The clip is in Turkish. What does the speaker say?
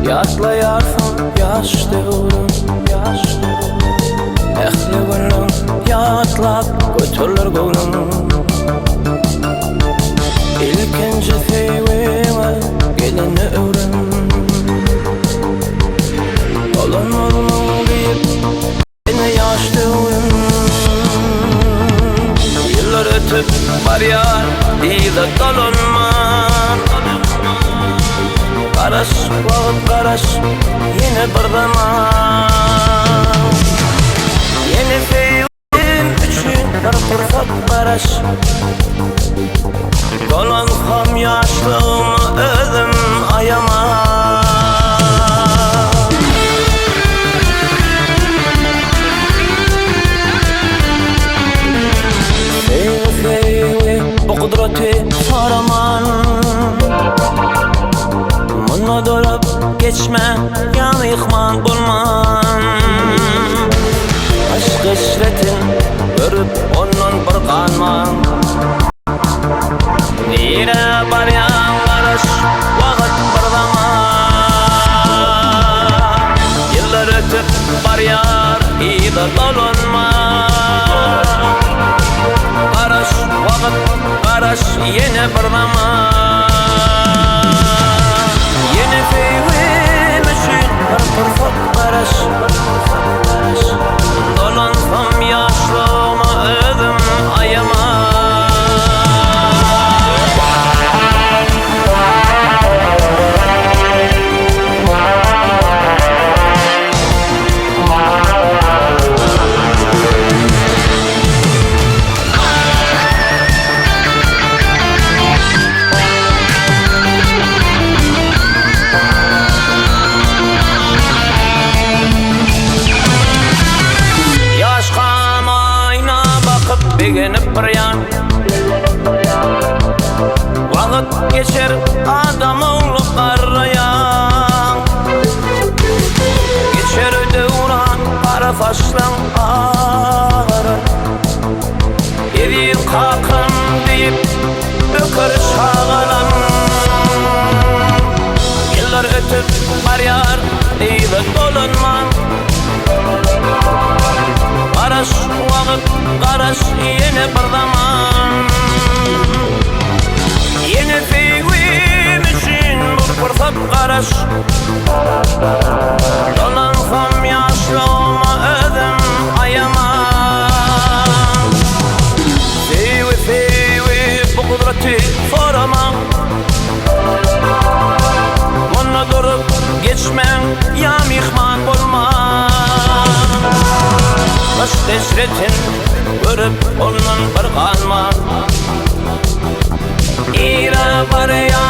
Yatlayarsın yaş devrim, yaş devrim. Ehli gönlüm yatlap götürür gönlüm. İlkinci sevime gelini öğren. Olan olmalı deyip yine yaş devrim. Yıllar ötüp var ya dile dolanma. Qaraş, vaqt qaraş, yine bir zaman. Yeni sevgim üçün bir fırsat qaraş. Dolanxam yaşlığımı özüm ayama. Sevgi bu kudreti saraman. Mına dolap geçme, yanı yıkman bulman. Aşk işretin görüp ondan bir kanman. Yine var ya qaraş, vaqt bir zaman. Yıllar ötüp var yar, iyide dolanma. Qaraş, vaqt qaraş, yine bir zaman. Yeni sevgim üçün bir fırsat qaraş. Dolansam yaşlığıma özüm ayama. Beginip bir yan vaqt geçer adam oğlu qarayan. Geçer devran qara saçlan ağarır. Edip qaqım deyip bökür şağalan. Yıllar ötüp var yar deyip dolanman. Qaraş, vaqt qaraş, yine bir zaman. Yeni sevgim üçün bu fırsat qaraş. Dolansam yaşlığıma özüm ayama. Sevgi bu kudreti soramam. Mına durup geçmen, ya mihman bulman. Aşk esretin görüp ondan bir kanman. İra var ya